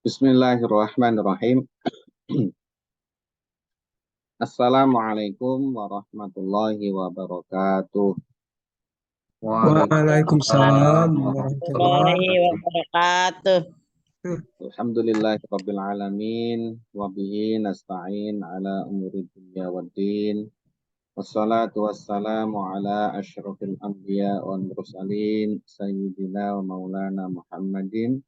Bismillahirrahmanirrahim. Assalamualaikum warahmatullahi wabarakatuh. Waalaikumsalam warahmatullahi Warahmatullahi wabarakatuh. Alhamdulillahirabbil alamin wa bihi nasta'in ala umuri dunya waddin. Wassalatu wassalamu ala asyrafil anbiya wal mursalin sayyidina wa maulana Muhammadin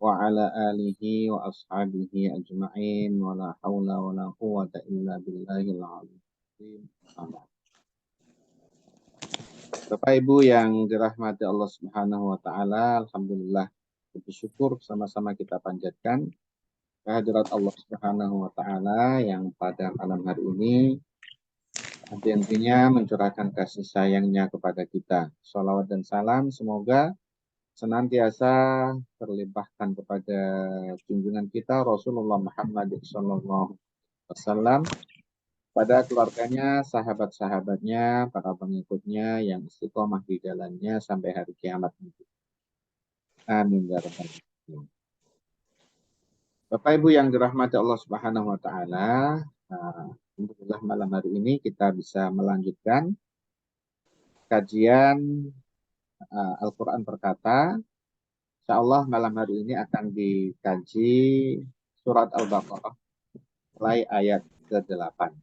wa ala alihi wa ashabihi ajma'in wa la hawla wa la quwwata illa billahil aliyyil azim. Bapak Ibu yang dirahmati Allah Subhanahu wa taala, alhamdulillah puji syukur sama-sama kita panjatkan kehadirat Allah Subhanahu wa taala yang pada malam hari ini henti-hentinya mencurahkan kasih sayangnya kepada kita. Shalawat dan salam semoga senantiasa terlimpahkan kepada junjungan kita Rasulullah Muhammad SAW, pada keluarganya, sahabat-sahabatnya, para pengikutnya yang istiqomah di jalannya sampai hari kiamat. Amin ya rabbal alamin. Bapak Ibu yang dirahmati Allah Subhanahu wa taala, alhamdulillah malam hari ini kita bisa melanjutkan kajian Al-Qur'an Perkata. Insyaallah malam hari ini akan dikaji surat Al-Baqarah mulai ayat ke-8.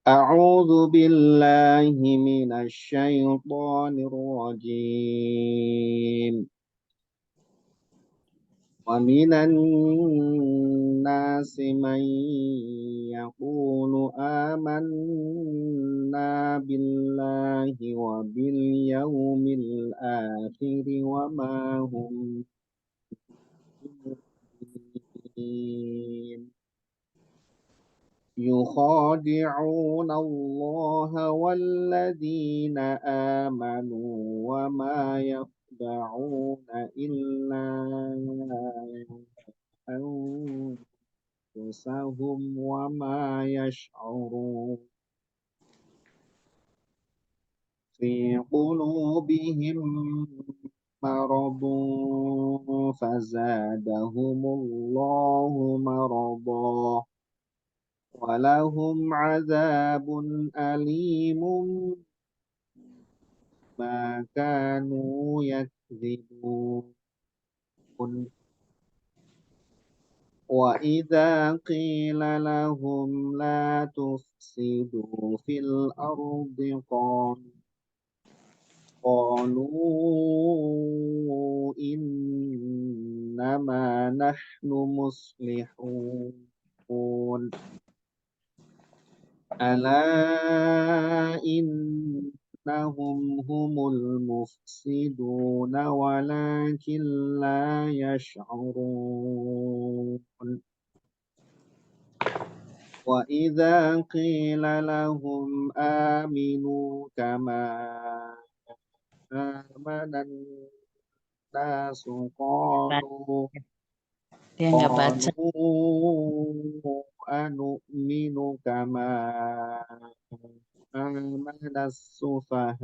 أعوذ بالله من الشيطان الرجيم ومن الناس من يقول آمنا بالله وباليوم الآخر وما هم بمؤمنين يخادعون الله والذين آمنوا وما يخدعون إلا أنفسهم وما يشعرون في قلوبهم مرض فزادهم الله مرضا ولهم عذاب أليم ما كانوا يكذبون وإذا قيل لهم لا تفسدوا في الأرض قالوا إنما نحن مصلحون ألا إنهم هم المفسدون ولكن لا يشعرون وإذا قيل لهم آمنوا كما آمن الناس قالوا أنؤمن كما آمن السفهاء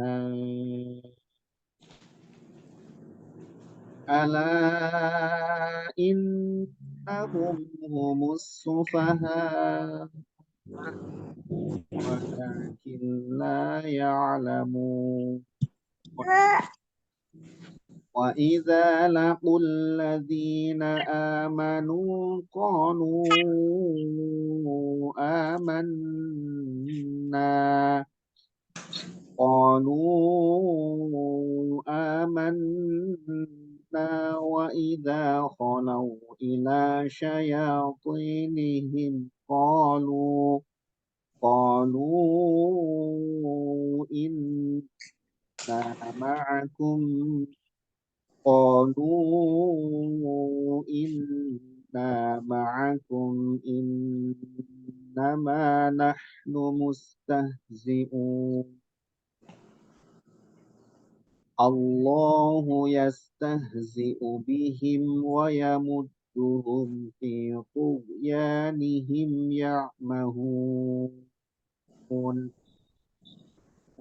ألا إنهم هم السفهاء ولكن لا يعلمون وإذا لقوا الذين آمنوا قالوا آمنا وإذا خلوا إلى شياطينهم قالوا إنا معكم إنا إنما نحن مستهزئون الله يستهزئ بهم ويمدهم في طغيانهم يعمهون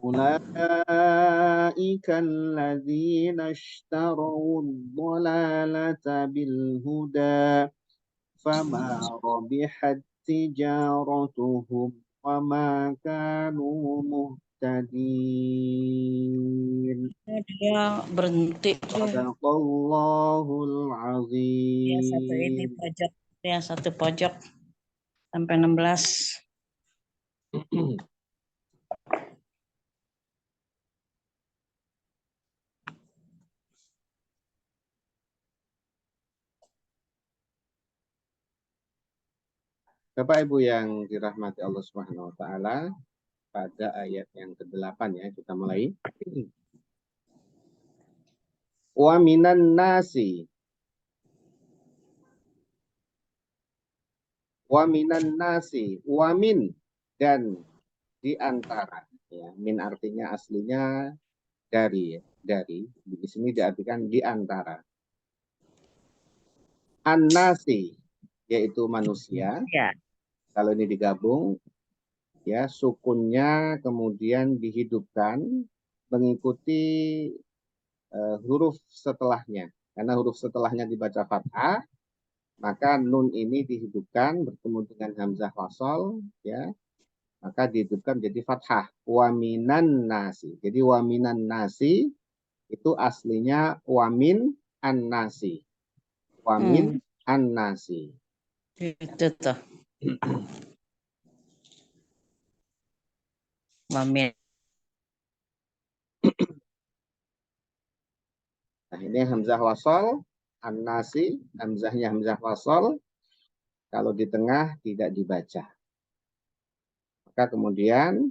أولئك الذين اشتروا الضلالة بالهدى فما ربحت تجارتهم وما كانوا مهتدين Dia berhenti dia. Sadaqallahul Ya, satu ini azim. pojok. Ya, satu pojok sampai 16. Bapak Ibu yang dirahmati Allah Subhanahu wa taala, pada ayat yang ke-8 ya, kita mulai. Wa minan nasi wa min dan di antara ya, min artinya aslinya dari di sini diartikan di antara. An-nasi yaitu manusia. Ya. Kalau ini digabung ya, sukunnya kemudian dihidupkan mengikuti huruf setelahnya. Karena huruf setelahnya dibaca fathah, maka nun ini dihidupkan bertemu dengan hamzah wasol ya, maka dihidupkan menjadi fathah. Waminan nasi. Jadi waminan nasi itu aslinya wamin an-nasi. Wamin an-nasi. Itu tuh. Wamin. Nah, ini hamzah wasol, an-nasi, hamzahnya hamzah wasol. Kalau di tengah tidak dibaca. Maka kemudian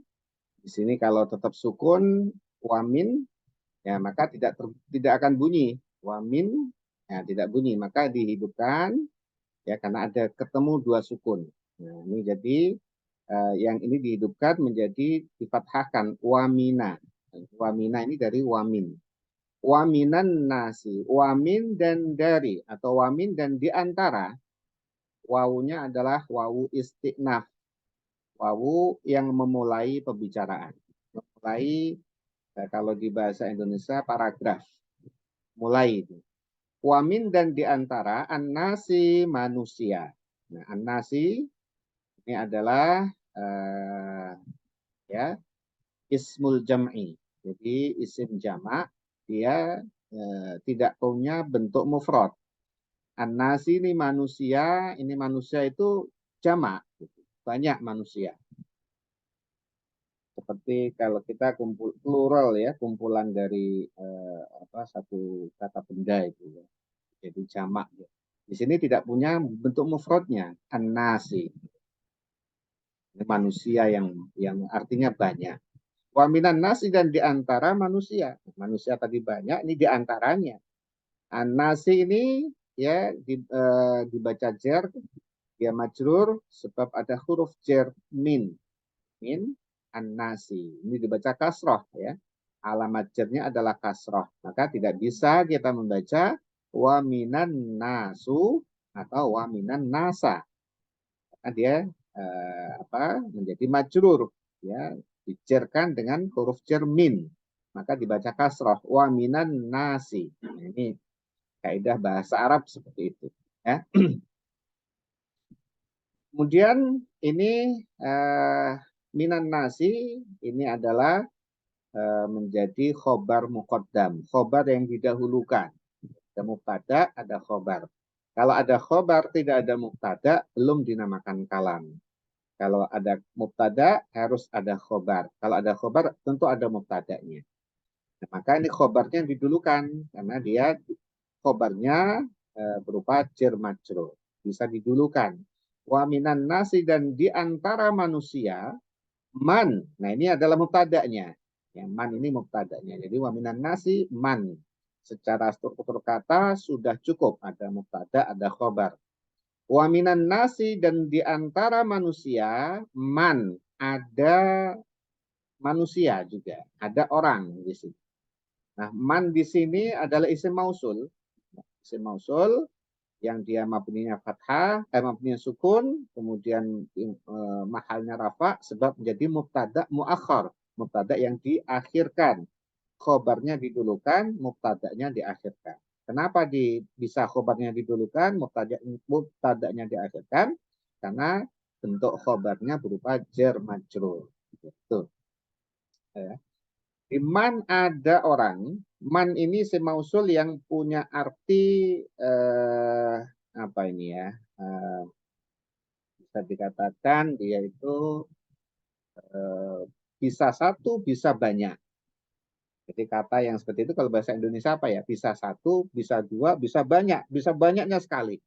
di sini kalau tetap sukun wamin, ya maka tidak akan bunyi. Wamin, ya tidak bunyi. Maka dihidupkan, ya karena ada ketemu dua sukun. Nah, ini jadi yang ini dihidupkan menjadi difathahkan wamina. Wamina ini dari wamin. Waminan nasi, wamin dan dari atau wamin dan di antara. Wawunya adalah wawu istiqnaf. Wawu yang memulai pembicaraan. Memulai kalau di bahasa Indonesia paragraf. Mulai itu. Wamin dan di antara an-nasi manusia. Nah, an-nasi ini adalah ya ismul jam'i. Jadi isim jamak dia tidak punya bentuk mufrad. An-nasi ini manusia itu jamak, banyak manusia. Seperti kalau kita kumpul plural ya, kumpulan dari satu kata benda itu ya. Jadi jamak ya. Di sini tidak punya bentuk mufradnya, an-nasi. Manusia yang artinya banyak. Wa minan nasi dan di antara manusia. Manusia tadi banyak, ini di antaranya. An-nasi ini ya dibaca jer, dia majrur sebab ada huruf jer min. Min an-nasi. Ini dibaca kasroh ya. Alamat jernya adalah kasroh. Maka tidak bisa kita membaca wa minan nasu atau wa minan nasa. Karena dia menjadi majrur ya, dijerkan dengan huruf jer min. Maka dibaca kasroh wa minan nasi. Nah, ini kaidah bahasa Arab seperti itu ya. Kemudian ini minan nasi ini adalah menjadi khobar muqaddam, khobar yang didahulukan. Ada mubtada, ada khobar. Kalau ada khobar tidak ada mubtada, belum dinamakan kalam. Kalau ada mubtada harus ada khobar. Kalau ada khobar tentu ada mubtadanya. Nah, maka ini khobarnya didulukan karena dia khobarnya berupa jar majrur, bisa didulukan. Wa minan nasi dan di antara manusia man. Nah, ini adalah mubtadanya. Ya, man ini mubtadanya. Jadi wa minan nasi man. Secara struktur kata sudah cukup ada mubtada, ada khobar. Wa minan nasi, dan di antara manusia, man, ada manusia juga, ada orang di sini. Nah, man di sini adalah isim mausul. Isim mausul yang dia mabninya fathah, mabninya sukun, kemudian mahalnya rafa, sebab menjadi mubtada muakhar, mubtada yang diakhirkan. Khobarnya didulukan, mubtadanya diakhirkan. Kenapa bisa khobarnya didulukan, mubtadanya diakhirkan? Karena bentuk khobarnya berupa jar majrur. Gitu. Ya. Di man ada orang, man ini semausul yang punya arti apa ini ya? Bisa dikatakan dia itu bisa satu, bisa banyak. Jadi kata yang seperti itu kalau bahasa Indonesia apa ya? Bisa satu, bisa dua, bisa banyak. Bisa banyaknya sekali.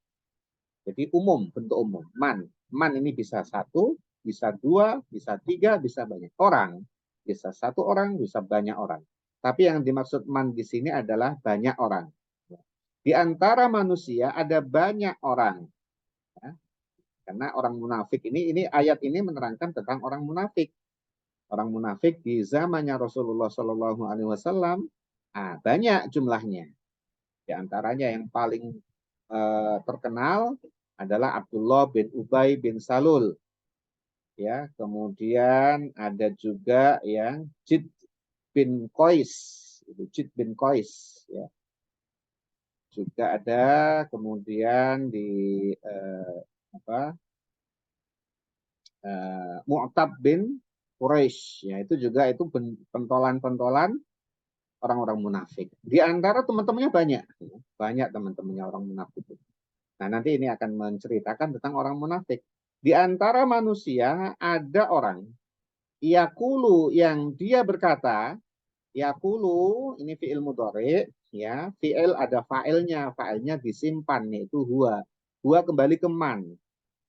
Jadi umum, bentuk umum. Man. Man ini bisa satu, bisa dua, bisa tiga, bisa banyak. Orang. Bisa satu orang, bisa banyak orang. Tapi yang dimaksud man di sini adalah banyak orang. Di antara manusia ada banyak orang. Ya. Karena orang munafik ini ayat ini menerangkan tentang orang munafik. Orang munafik di zamannya Rasulullah Shallallahu Alaihi Wasallam banyak jumlahnya. Di antaranya yang paling terkenal adalah Abdullah bin Ubay bin Salul. Ya, kemudian ada juga yang Jid bin Qais, Jid bin Qais. Ya. Juga ada kemudian di Mu'tab bin Quraisy, ya itu juga itu pentolan-pentolan orang-orang munafik. Di antara teman-temannya banyak teman-temannya orang munafik. Nah, nanti ini akan menceritakan tentang orang munafik. Di antara manusia ada orang yaqulu yang dia berkata, yaqulu ini fi'il mudhari, ya, fi'il ada fa'ilnya disimpan yaitu huwa. Huwa kembali ke man.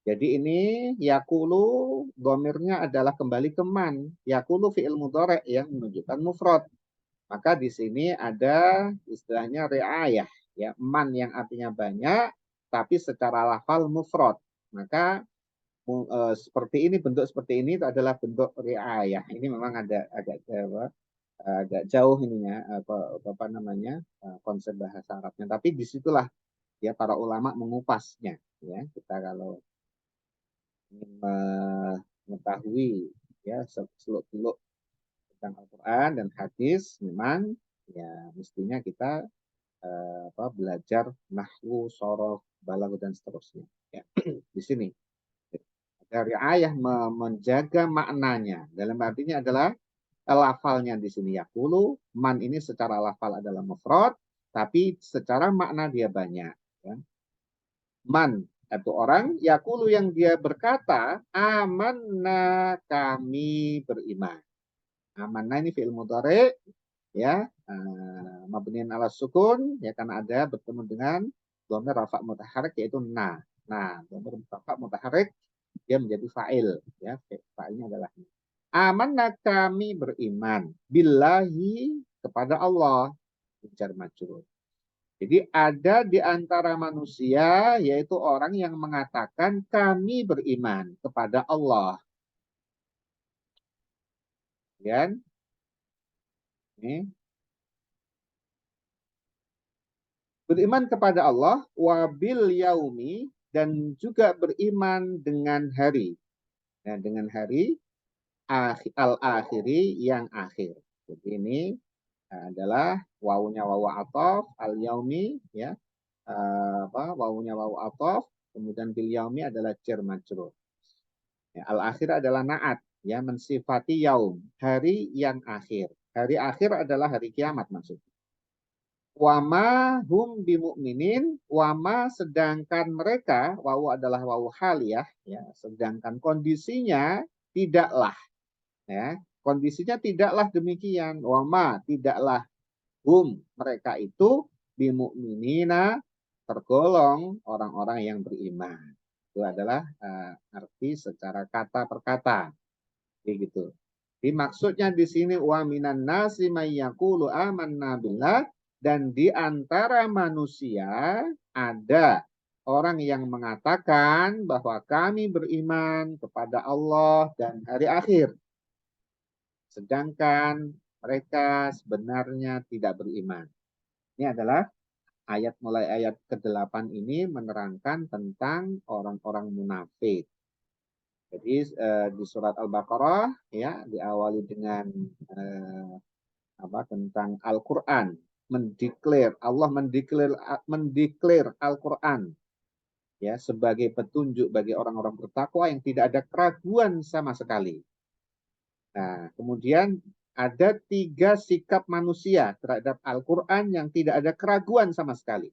Jadi ini yaqulu domirnya adalah kembali ke man. Yaqulu fi'il mudhari yang menunjukkan mufrad. Maka di sini ada istilahnya riayah, ya, man yang artinya banyak tapi secara lafal mufrad. Maka seperti ini, bentuk seperti ini itu adalah bentuk riayah. Ini memang agak jauh ininya apa namanya konsep bahasa Arabnya. Tapi disitulah ya para ulama mengupasnya. Ya, kita kalau ingin mengetahui ya seluk-beluk tentang Al-Quran dan hadis, memang ya mestinya kita belajar nahwu, sorof, balaghah dan seterusnya. Ya. Di sini dari ayah menjaga maknanya. Dalam artinya adalah lafalnya di sini yaqulu, man ini secara lafal adalah mufrad, tapi secara makna dia banyak. Ya. Man atau orang yaqulu yang dia berkata, amanna, kami beriman. Amanna ini fi'il mudhari, ya, mabniin ala sukun, ya, karena ada bertemu dengan dhamir rafa mutaharrik yaitu na. Nah, dhamir rafa mutaharrik dia menjadi fa'il, ya, fa'ilnya adalah amanna, kami beriman billahi, kepada Allah, jar majrur. Jadi ada di antara manusia yaitu orang yang mengatakan kami beriman kepada Allah. Kan? Ini beriman kepada Allah, wabil yaumi, dan juga beriman dengan hari. Nah, dengan hari al-akhiri, yang akhir. Jadi ini adalah wawunya wawu atof, al-yaumi, ya, wawunya wawu atof, kemudian bil yaumi adalah jar majrur. Ya, al-akhir adalah naat, ya, mensifati yaum, hari yang akhir. Hari akhir adalah hari kiamat maksudnya. Wama hum bimu'minin, wama sedangkan mereka, wawu adalah wawu haliyah, ya, sedangkan kondisinya tidaklah, ya, kondisinya tidaklah demikian. Wama tidaklah hum mereka itu bimu'minina tergolong orang-orang yang beriman. Itu adalah arti secara kata per kata, begitu. Jadi maksudnya di sini wa minan nasi may yaqulu amanna billah, dan di antara manusia ada orang yang mengatakan bahwa kami beriman kepada Allah dan hari akhir, sedangkan mereka sebenarnya tidak beriman. Ini adalah mulai ayat ke-8 ini menerangkan tentang orang-orang munafik. Jadi di surat Al-Baqarah ya diawali dengan tentang Al-Qur'an, Allah mendeklar Al-Qur'an ya sebagai petunjuk bagi orang-orang bertakwa yang tidak ada keraguan sama sekali. Nah, kemudian ada 3 sikap manusia terhadap Al-Qur'an yang tidak ada keraguan sama sekali.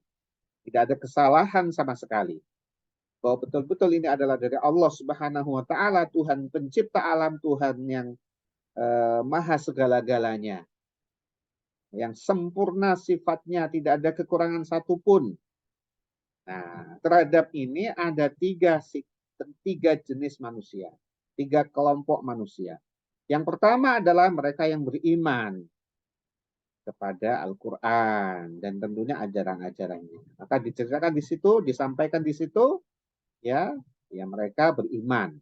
Tidak ada kesalahan sama sekali. Bahwa betul-betul ini adalah dari Allah Subhanahu wa taala, Tuhan pencipta alam, Tuhan yang maha segala-galanya. Yang sempurna sifatnya, tidak ada kekurangan satupun. Nah, terhadap ini ada 3 jenis manusia, 3 kelompok manusia. Yang pertama adalah mereka yang beriman kepada Al-Quran dan tentunya ajaran-ajarannya. Maka diceritakan di situ, disampaikan di situ, ya mereka beriman,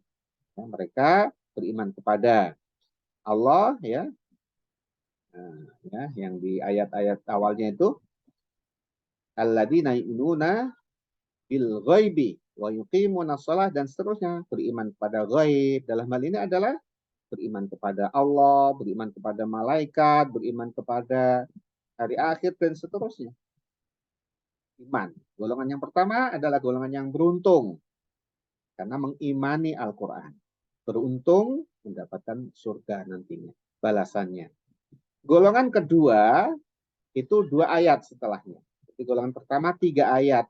ya, mereka beriman kepada Allah, ya, yang di ayat-ayat awalnya itu, alladzina yu'minuna bil ghaibi wa yuqimuna shalah dan seterusnya, beriman kepada ghaib. Dalam hal ini adalah beriman kepada Allah, beriman kepada malaikat, beriman kepada hari akhir dan seterusnya. Iman. Golongan yang pertama adalah golongan yang beruntung karena mengimani Al-Qur'an. Beruntung mendapatkan surga nantinya, balasannya. Golongan kedua itu 2 ayat setelahnya. Jadi golongan pertama 3 ayat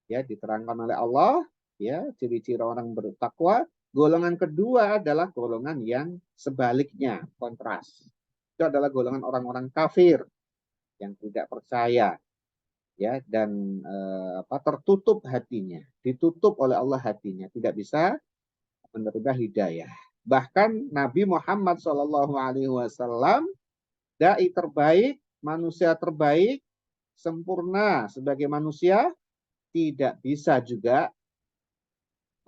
ya diterangkan oleh Allah, ya ciri-ciri orang bertakwa. Golongan kedua adalah golongan yang sebaliknya, kontras. Itu adalah golongan orang-orang kafir yang tidak percaya, ya dan tertutup hatinya, ditutup oleh Allah hatinya, tidak bisa menerima hidayah. Bahkan Nabi Muhammad SAW, dai terbaik, manusia terbaik, sempurna sebagai manusia, tidak bisa juga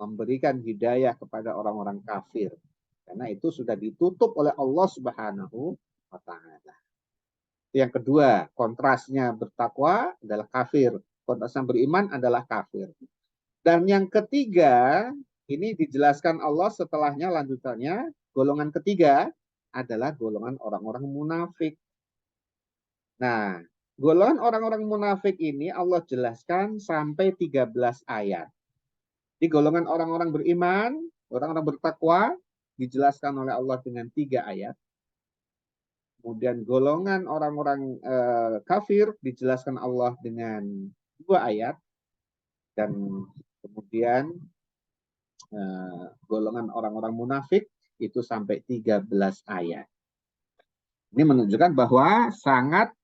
memberikan hidayah kepada orang-orang kafir. Karena itu sudah ditutup oleh Allah Subhanahu wa taala. Yang kedua, kontrasnya bertakwa adalah kafir. Kontrasnya beriman adalah kafir. Dan yang ketiga, ini dijelaskan Allah setelahnya lanjutannya, golongan ketiga adalah golongan orang-orang munafik. Nah, golongan orang-orang munafik ini Allah jelaskan sampai 13 ayat. Di golongan orang-orang beriman, orang-orang bertakwa, dijelaskan oleh Allah dengan 3 ayat. Kemudian golongan orang-orang kafir dijelaskan Allah dengan 2 ayat. Dan kemudian golongan orang-orang munafik itu sampai 13 ayat. Ini menunjukkan bahwa sangat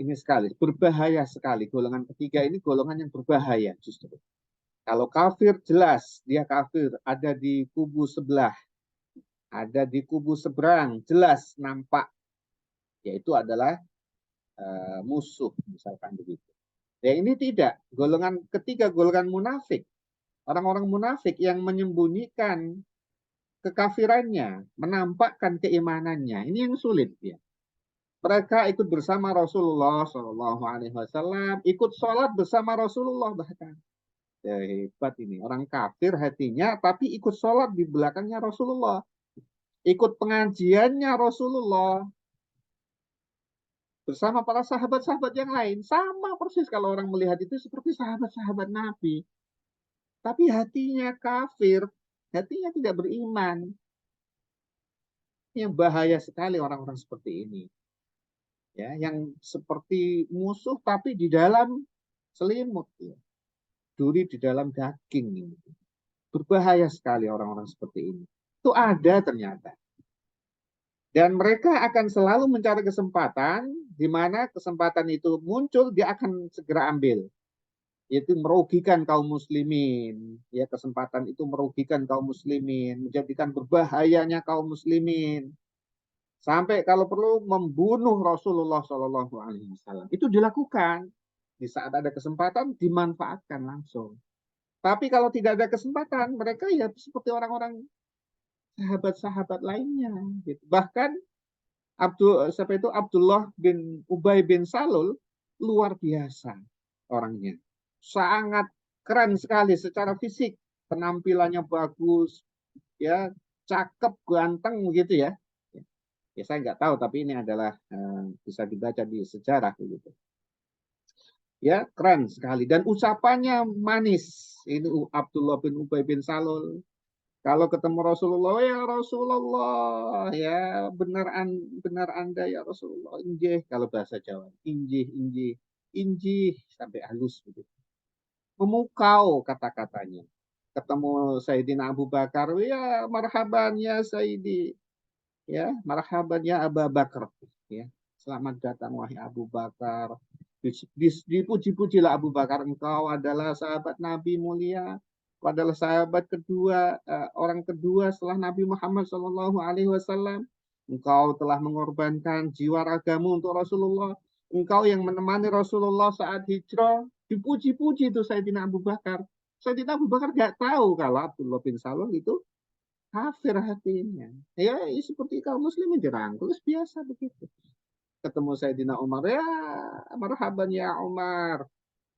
ini sekali, berbahaya sekali. Golongan ketiga ini golongan yang berbahaya justru. Kalau kafir jelas dia kafir, ada di kubu sebelah, ada di kubu seberang, jelas nampak, yaitu adalah musuh, misalkan begitu. Ya ini tidak, golongan ketiga golongan munafik, orang-orang munafik yang menyembunyikan kekafirannya, menampakkan keimanannya, ini yang sulit ya. Mereka ikut bersama Rasulullah SAW, ikut sholat bersama Rasulullah bahkan. Ya, hebat ini. Orang kafir hatinya, tapi ikut sholat di belakangnya Rasulullah. Ikut pengajiannya Rasulullah. Bersama para sahabat-sahabat yang lain. Sama persis kalau orang melihat itu seperti sahabat-sahabat Nabi. Tapi hatinya kafir. Hatinya tidak beriman. Yang bahaya sekali orang-orang seperti ini. Ya, yang seperti musuh tapi di dalam selimut, ya. Duri di dalam daging. Berbahaya sekali orang-orang seperti ini. Itu ada ternyata. Dan mereka akan selalu mencari kesempatan, di mana kesempatan itu muncul, dia akan segera ambil. Yaitu merugikan kaum muslimin. Ya, kesempatan itu merugikan kaum muslimin, menjadikan berbahayanya kaum muslimin. Sampai kalau perlu membunuh Rasulullah SAW. Itu dilakukan. Di saat ada kesempatan, dimanfaatkan langsung. Tapi kalau tidak ada kesempatan, mereka ya seperti orang-orang sahabat-sahabat lainnya. Gitu. Bahkan Abdullah bin Ubay bin Salul luar biasa orangnya. Sangat keren sekali secara fisik, penampilannya bagus, ya cakep, ganteng gitu ya. Ya saya nggak tahu, tapi ini adalah bisa dibaca di sejarah gitu. Ya keren sekali dan ucapannya manis. Ini Abdullah bin Ubay bin Salul. Kalau ketemu Rasulullah, ya Rasulullah, ya benar Anda ya Rasulullah, injih kalau bahasa Jawa, injih sampai halus begitu. Memukau kata-katanya. Ketemu Sayyidina Abu Bakar, ya marhaban ya Sayyidi, ya marhaban ya Abu Bakar, ya selamat datang wahai Abu Bakar. Dipuji-pujilah Abu Bakar, engkau adalah sahabat Nabi mulia, adalah sahabat kedua, orang kedua setelah Nabi Muhammad SAW. Engkau telah mengorbankan jiwa ragamu untuk Rasulullah. Engkau yang menemani Rasulullah saat hijrah. Dipuji-puji itu Sayyidina Abu Bakar. Sayyidina Abu Bakar nggak tahu kalau Abdullah bin Salul itu kafir hatinya. Ya seperti kaum muslimin dirangkul, biasa begitu. Ketemu Sayyidina Umar, ya marhaban ya Umar.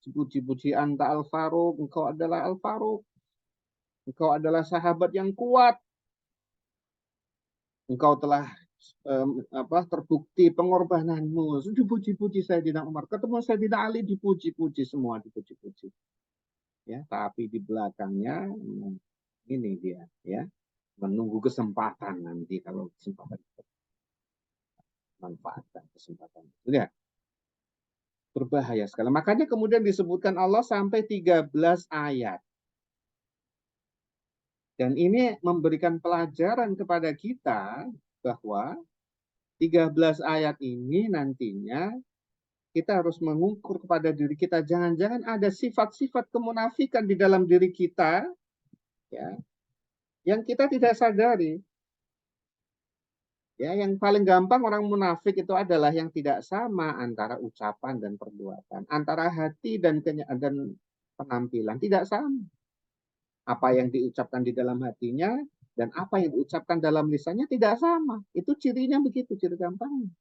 Puji-puji anta Al-Faruq, engkau adalah Al-Faruq. Engkau adalah sahabat yang kuat. Engkau telah terbukti pengorbananmu. Dipuji-puji Sayyidina Umar. Ketemu Sayyidina Ali, dipuji-puji semua, dipuji-puji. Ya, tapi di belakangnya ini dia, ya, menunggu kesempatan nanti kalau kesempatan manfaatkan kesempatan. Lihat. Berbahaya sekali. Makanya kemudian disebutkan Allah sampai 13 ayat. Dan ini memberikan pelajaran kepada kita bahwa 13 ayat ini nantinya kita harus mengukur kepada diri kita. Jangan-jangan ada sifat-sifat kemunafikan di dalam diri kita, ya, yang kita tidak sadari. Ya, yang paling gampang orang munafik itu adalah yang tidak sama antara ucapan dan perbuatan, antara hati dan penampilan tidak sama. Apa yang diucapkan di dalam hatinya dan apa yang diucapkan dalam lisannya tidak sama. Itu cirinya begitu, ciri gampangnya.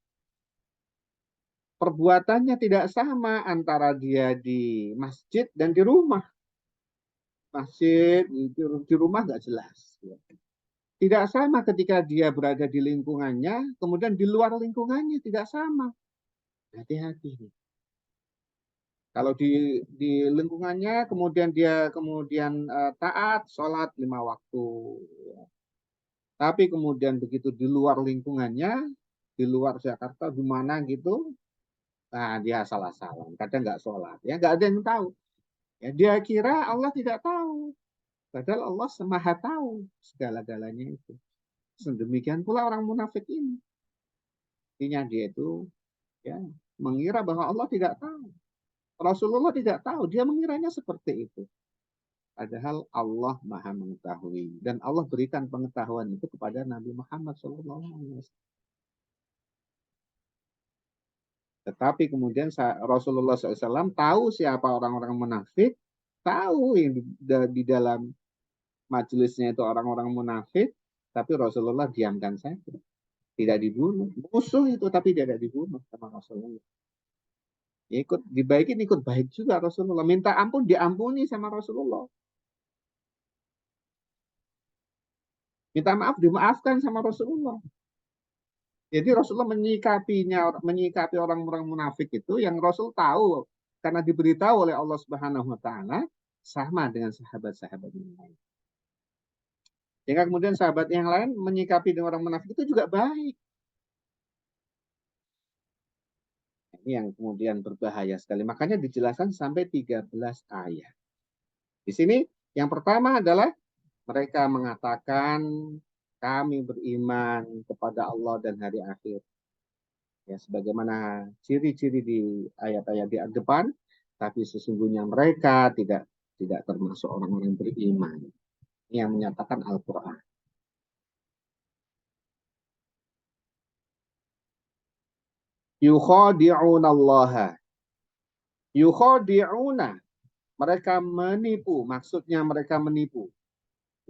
Perbuatannya tidak sama antara dia di masjid dan di rumah. Masjid, di rumah nggak jelas. Tidak sama ketika dia berada di lingkungannya, kemudian di luar lingkungannya tidak sama. Hati-hati. Kalau di lingkungannya, kemudian dia taat, sholat 5 waktu. Tapi kemudian begitu di luar lingkungannya, di luar Jakarta, di mana gitu, nah dia salah-salah. Kadang nggak sholat, ya nggak ada yang tahu. Ya, dia kira Allah tidak tahu. Padahal Allah maha tahu segala-galanya itu. Sedemikian pula orang munafik ini. Intinya dia itu ya mengira bahwa Allah tidak tahu. Rasulullah tidak tahu, dia mengiranya seperti itu. Padahal Allah maha mengetahui. Dan Allah berikan pengetahuan itu kepada Nabi Muhammad SAW. Tetapi kemudian Rasulullah SAW tahu siapa orang-orang munafik, tahu yang di dalam majelisnya itu orang-orang munafik, tapi Rasulullah diamkan saja. Tidak dibunuh. Musuh itu tapi tidak dibunuh sama Rasulullah. Ikut dibaikin, ikut baik juga Rasulullah. Minta ampun, diampuni sama Rasulullah. Minta maaf, dimaafkan sama Rasulullah. Jadi Rasulullah menyikapi orang-orang munafik itu yang Rasul tahu karena diberitahu oleh Allah Subhanahu wa taala sama dengan sahabat-sahabat yang lain. Sehingga kemudian sahabat yang lain menyikapi dengan orang munafik itu juga baik. Ini yang kemudian berbahaya sekali. Makanya dijelaskan sampai 13 ayat. Di sini yang pertama adalah mereka mengatakan kami beriman kepada Allah dan hari akhir. Ya, sebagaimana ciri-ciri di ayat-ayat di depan, tapi sesungguhnya mereka tidak termasuk orang-orang beriman. Ini yang menyatakan Al-Quran. Yukhadi'unallaha. Yukhadi'una, mereka menipu, maksudnya mereka menipu.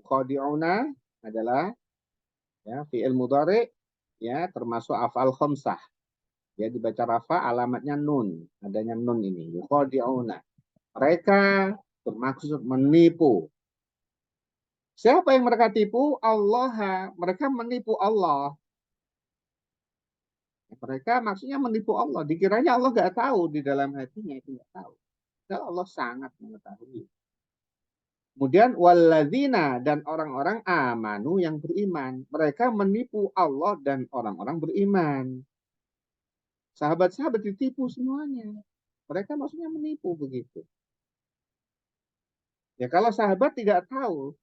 Yukhadi'una adalah ya fi'il mudhari ya termasuk af'al khamsah. Ya dibaca rafa, alamatnya nun, adanya nun ini. Yukhadi'una. Mereka bermaksud menipu. Siapa yang mereka tipu? Allah. Mereka menipu Allah. Mereka maksudnya menipu Allah. Dikiranya Allah nggak tahu di dalam hatinya, itu nggak tahu. Padahal Allah sangat mengetahui. Kemudian walladzina, dan orang-orang amanu yang beriman. Mereka menipu Allah dan orang-orang beriman. Sahabat-sahabat ditipu semuanya. Mereka maksudnya menipu begitu. Ya kalau sahabat tidak tahu,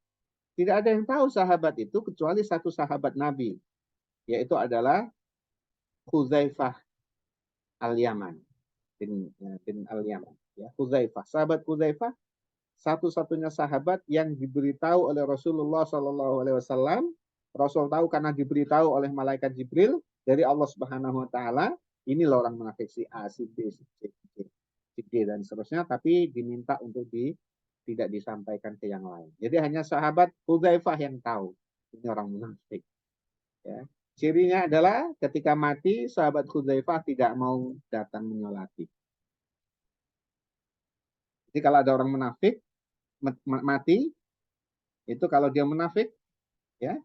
tidak ada yang tahu sahabat itu kecuali satu sahabat Nabi, yaitu adalah Hudzaifah al-Yaman bin al-Yaman. Ya, Hudzaifah, sahabat Hudzaifah, satu-satunya sahabat yang diberitahu oleh Rasulullah SAW. Rasul tahu karena diberitahu oleh malaikat Jibril dari Allah Subhanahu Wa Taala. Ini loh orang munafik si A, si B, si D dan seterusnya, tapi diminta untuk tidak disampaikan ke yang lain. Jadi hanya sahabat Hudzaifah yang tahu ini orang munafik. Ya. Cirinya adalah ketika mati sahabat Hudzaifah tidak mau datang menyolati. Jadi kalau ada orang munafik mati, itu kalau dia munafik, ya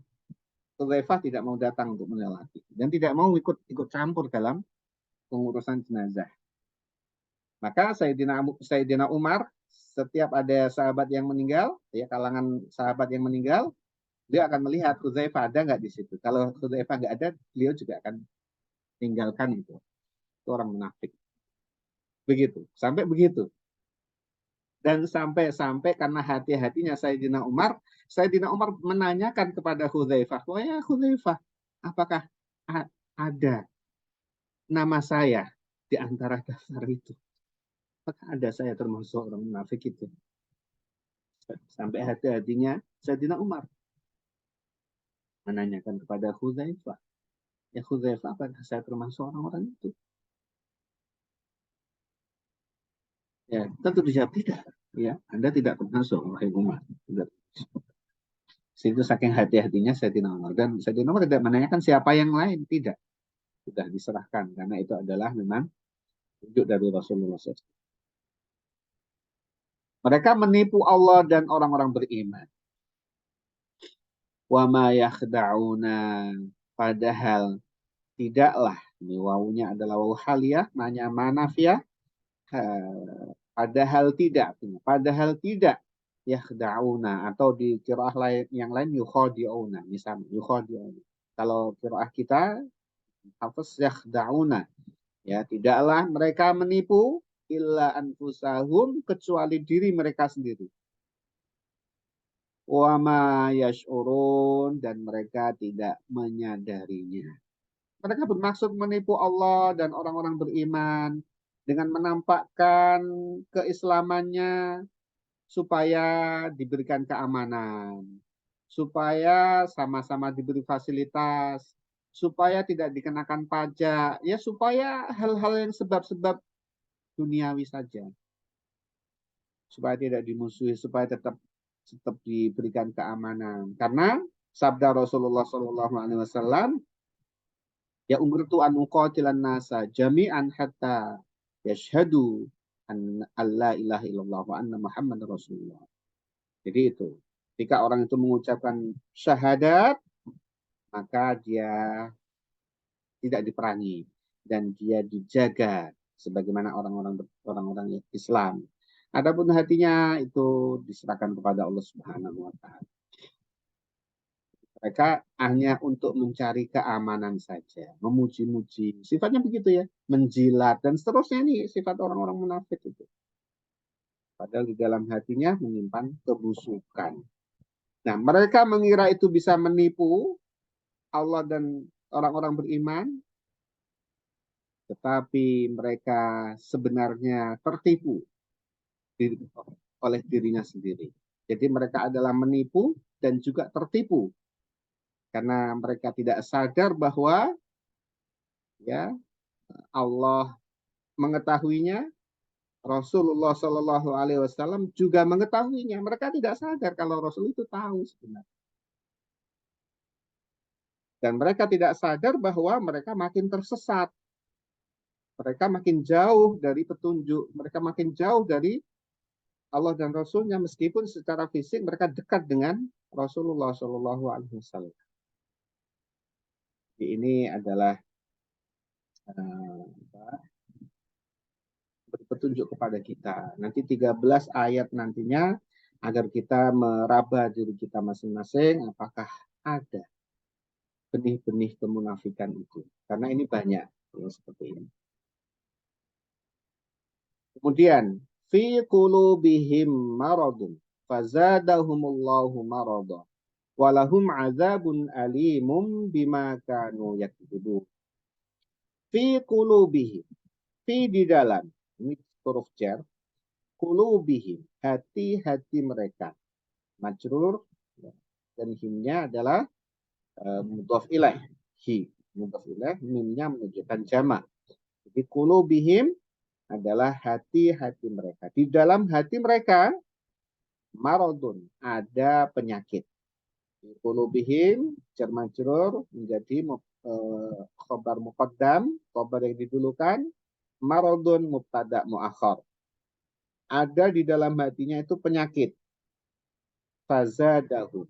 Hudzaifah tidak mau datang untuk menyolati dan tidak mau ikut campur dalam pengurusan jenazah. Maka Sayyidina Umar, setiap ada sahabat yang meninggal, ya kalangan sahabat yang meninggal, dia akan melihat Hudzaifah ada nggak di situ. Kalau Hudzaifah nggak ada, beliau juga akan tinggalkan itu. Itu orang munafik. Begitu, sampai begitu. Dan sampai karena hati-hatinya Sayyidina Umar menanyakan kepada Hudzaifah, "Oh ya Hudzaifah, apakah ada nama saya di antara daftar itu? Apakah ada saya termasuk orang munafik itu?" Sampai hati-hatinya Sayyidina Umar menanyakan kepada Hudzaifah, "Ya Hudzaifah, apakah saya termasuk orang-orang itu?" Ya, tentu dijawab tidak. Ya, Anda tidak termasuk, wahai Umar. Itu saking hati-hatinya Sayyidina Umar. Dan Sayyidina Umar tidak menanyakan siapa yang lain, tidak. Sudah diserahkan karena itu adalah memang tunjuk dari Rasulullah SAW. Mereka menipu Allah dan orang-orang beriman. Wa ma yakhda'una, padahal tidaklah, ini wawunya adalah wawu haliyah, maknanya manafiyah. Padahal tidak yakhda'una, atau di qiraah lain yang lain yukhadi'una, misalnya yukhadi'una. Kalau qiraah kita hafaz yakhda'una, ya tidaklah mereka menipu illa anfusahum, kecuali diri mereka sendiri. Wa ma yash'urun, dan mereka tidak menyadarinya. Mereka bermaksud menipu Allah dan orang-orang beriman dengan menampakkan keislamannya supaya diberikan keamanan, supaya sama-sama diberi fasilitas, supaya tidak dikenakan pajak, ya supaya hal-hal yang sebab-sebab duniawi saja, supaya tidak dimusuhi, supaya tetap diberikan keamanan. Karena sabda Rasulullah SAW, ya umirtu an uqatilan nasa jami'an hatta yashhadu an la ilaha illallah wa anna Muhammad Rasulullah. Jadi itu, ketika orang itu mengucapkan syahadat, maka dia tidak diperangi dan dia dijaga sebagaimana orang-orang Islam. Adapun hatinya itu diserahkan kepada Allah Subhanahu wa Ta'ala. Mereka hanya untuk mencari keamanan saja, memuji-muji. Sifatnya begitu ya, menjilat dan seterusnya, nih sifat orang-orang munafik itu. Padahal di dalam hatinya menyimpan kebusukan. Nah, mereka mengira itu bisa menipu Allah dan orang-orang beriman, tetapi mereka sebenarnya tertipu oleh dirinya sendiri. Jadi mereka adalah menipu dan juga tertipu karena mereka tidak sadar bahwa ya Allah mengetahuinya Rasulullah Shallallahu Alaihi Wasallam juga mengetahuinya. Mereka tidak sadar kalau Rasul itu tahu sebenarnya. Dan mereka tidak sadar bahwa mereka makin tersesat. Mereka makin jauh dari petunjuk. Mereka makin jauh dari Allah dan Rasulnya. Meskipun secara fisik mereka dekat dengan Rasulullah Shallallahu Alaihi Wasallam. Ini adalah petunjuk kepada kita. Nanti 13 ayat nantinya agar kita meraba diri kita masing-masing apakah ada benih-benih kemunafikan itu. Karena ini banyak ya, seperti ini. Kemudian fi qulubihim maradun fazadahumullahu marada walahum azabun alimum bima kanu yakdzibun. Fi qulubihim, fi di dalam, ini huruf jar, qulubihim, hati-hati mereka. Majrur dan himnya adalah mudhaf ilaih. Hi, mudhaf ilaih, mimnya menunjukkan jamak. Jadi qulubihim adalah hati-hati mereka. Di dalam hati mereka maradun, ada penyakit. Qulubihim jar majrur menjadi khabar muqaddam, khabar yang didulukan, maradun mubtada muakhar. Ada di dalam hatinya itu penyakit. Fazadahum.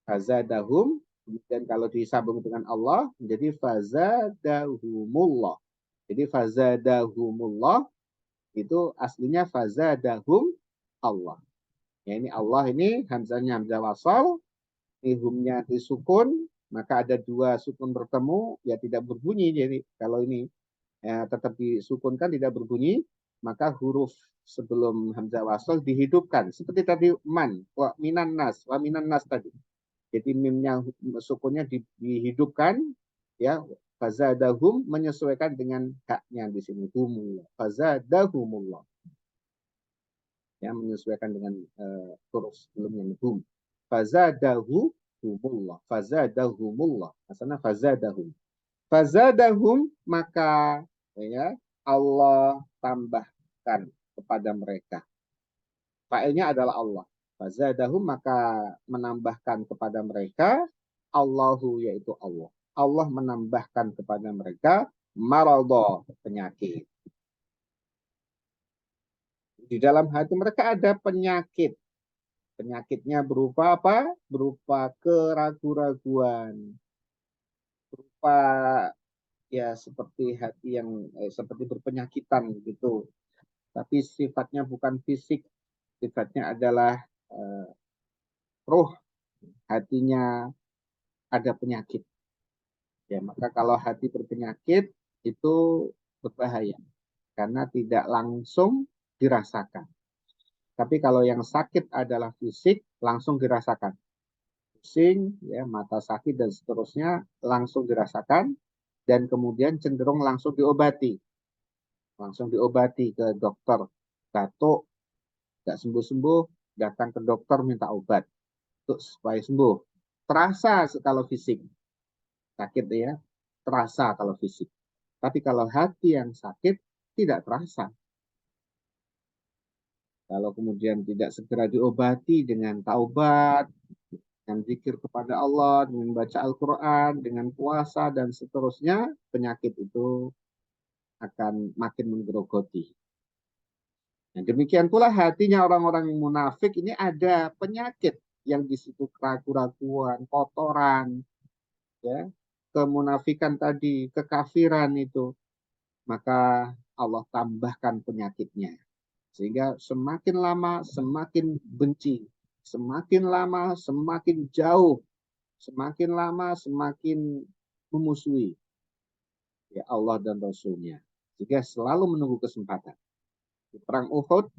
Fazadahum, dan kalau disambung dengan Allah menjadi fazadahumullah. Jadi fazadahumullah itu aslinya fazadahum Allah. Ya, ini Allah ini hamzahnya hamzah wasal, ini humnya disukun, maka ada dua sukun bertemu ya tidak berbunyi. Jadi kalau ini ya, tetap disukunkan tidak berbunyi, maka huruf sebelum hamzah wasal dihidupkan seperti tadi man wa minan nas tadi. Jadi mimnya sukunnya dihidupkan ya, fazadahum menyesuaikan dengan haknya di sini humullah. Fazadahumullah. Ya, menyesuaikan dengan huruf sebelumnya hum. Fazadahumullah. Fazadahumullah. Asalnya fazadahum. Fazadahum maka ya Allah tambahkan kepada mereka. Fa'ilnya adalah Allah. Fazadahum maka menambahkan kepada mereka Allahu yaitu Allah. Allah menambahkan kepada mereka maradha penyakit. Di dalam hati mereka ada penyakit. Penyakitnya berupa apa? Berupa keraguan-raguan. Berupa ya seperti hati yang seperti berpenyakitan gitu. Tapi sifatnya bukan fisik, sifatnya adalah roh, hatinya ada penyakit. Ya, maka kalau hati berpenyakit itu berbahaya karena tidak langsung dirasakan. Tapi kalau yang sakit adalah fisik, langsung dirasakan. Pusing, ya, mata sakit dan seterusnya langsung dirasakan dan kemudian cenderung langsung diobati. Langsung diobati ke dokter. Batuk, nggak sembuh-sembuh, datang ke dokter minta obat untuk supaya sembuh. Terasa kalau fisik sakit ya, terasa kalau fisik. Tapi kalau hati yang sakit tidak terasa. Kalau kemudian tidak segera diobati dengan taubat, dengan zikir kepada Allah, dengan baca Al-Quran, dengan puasa dan seterusnya, penyakit itu akan makin menggerogoti. Nah, demikian pula hatinya orang-orang yang munafik ini ada penyakit yang di situ keraguan-raguan, kotoran, ya, kemunafikan tadi, kekafiran itu, maka Allah tambahkan penyakitnya. Sehingga semakin lama semakin benci, semakin lama semakin jauh, semakin lama semakin memusuhi ya Allah dan Rasulnya. Sehingga selalu menunggu kesempatan. Di perang Uhud,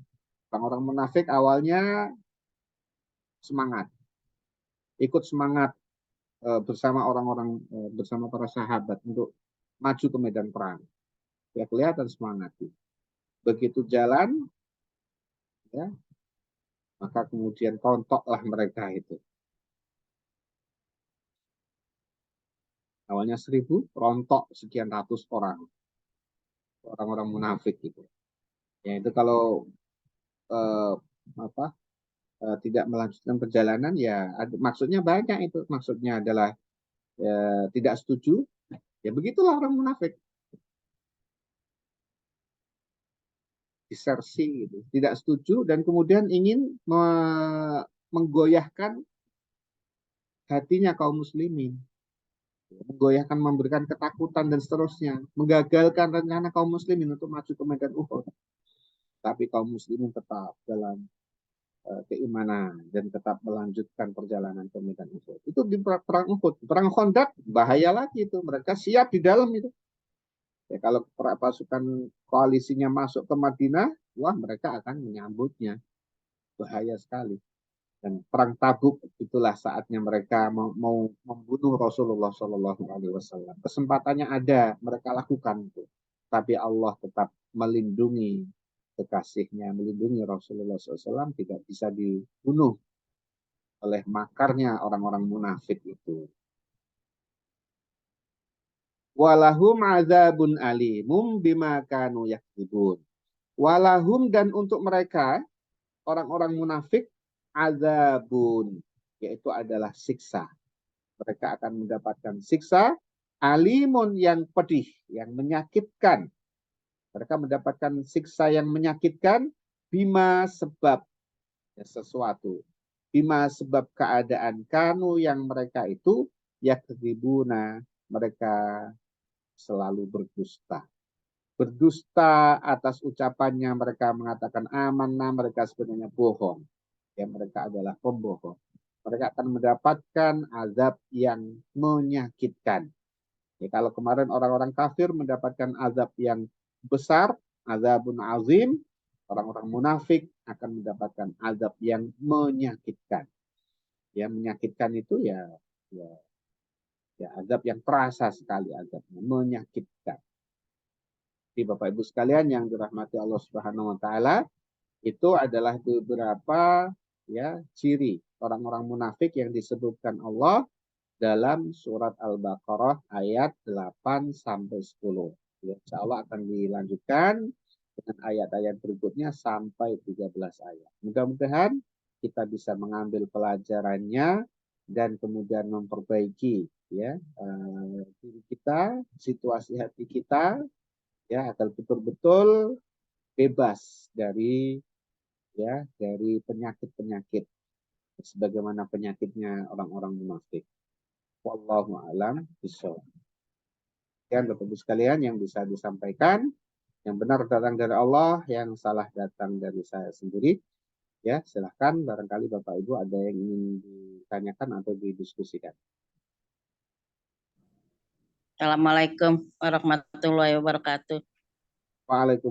orang-orang munafik awalnya semangat, ikut semangat bersama orang-orang bersama para sahabat untuk maju ke medan perang. Ya kelihatan semangat. Begitu jalan, ya, maka kemudian kontoklah mereka itu. Awalnya 1.000, rontok sekian ratus orang. Orang-orang munafik itu. Ya itu kalau tidak melanjutkan perjalanan ya maksudnya banyak, itu maksudnya adalah tidak setuju, ya begitulah orang munafik, disersi gitu, tidak setuju dan kemudian ingin menggoyahkan hatinya kaum muslimin, menggoyahkan, memberikan ketakutan dan seterusnya, menggagalkan rencana kaum muslimin untuk maju ke medan Uhud. Tapi kaum muslimin tetap dalam keimanan dan tetap melanjutkan perjalanan ke medan Uhud. Itu di perang Uhud, perang Khandaq bahaya lagi itu, mereka siap di dalam itu. Ya, kalau pasukan koalisinya masuk ke Madinah, wah mereka akan menyambutnya, bahaya sekali. Dan perang Tabuk itulah saatnya mereka mau membunuh Rasulullah Shallallahu Alaihi Wasallam. Kesempatannya ada, mereka lakukan itu. Tapi Allah tetap melindungi kekasihnya, melindungi Rasulullah SAW, tidak bisa dibunuh oleh makarnya orang-orang munafik itu. Walahum azabun alimum bima kanu yakdzibun. Walahum, dan untuk mereka orang-orang munafik, azabun, yaitu adalah siksa. Mereka akan mendapatkan siksa alimun, yang pedih, yang menyakitkan. Mereka mendapatkan siksa yang menyakitkan bima, sebab sesuatu, bima, sebab keadaan kanu, yang mereka itu yakdzibuna, mereka selalu berdusta. Berdusta atas ucapannya, mereka mengatakan amanah, mereka sebenarnya bohong. Ya, mereka adalah pembohong. Mereka akan mendapatkan azab yang menyakitkan. Ya, kalau kemarin orang-orang kafir mendapatkan azab yang besar, azabun azim, orang-orang munafik akan mendapatkan azab yang menyakitkan. Ya, menyakitkan itu ya azab yang terasa sekali, azabnya menyakitkan. Di Bapak Ibu sekalian yang dirahmati Allah Subhanahu wa taala, itu adalah beberapa ya ciri orang-orang munafik yang disebutkan Allah dalam surat Al-Baqarah ayat 8 sampai 10. Ya, insya Allah akan dilanjutkan dengan ayat-ayat berikutnya sampai 13 ayat. Mudah-mudahan kita bisa mengambil pelajarannya dan kemudian memperbaiki ya diri kita, situasi hati kita, ya agar betul-betul bebas dari penyakit-penyakit sebagaimana penyakitnya orang-orang munafik. Wallahu a'lam bishawab. Dan Bapak Ibu sekalian yang bisa disampaikan, yang benar datang dari Allah, yang salah datang dari saya sendiri. Ya, silahkan barangkali Bapak Ibu ada yang ingin ditanyakan atau didiskusikan. Assalamualaikum warahmatullahi wabarakatuh. Waalaikumsalam.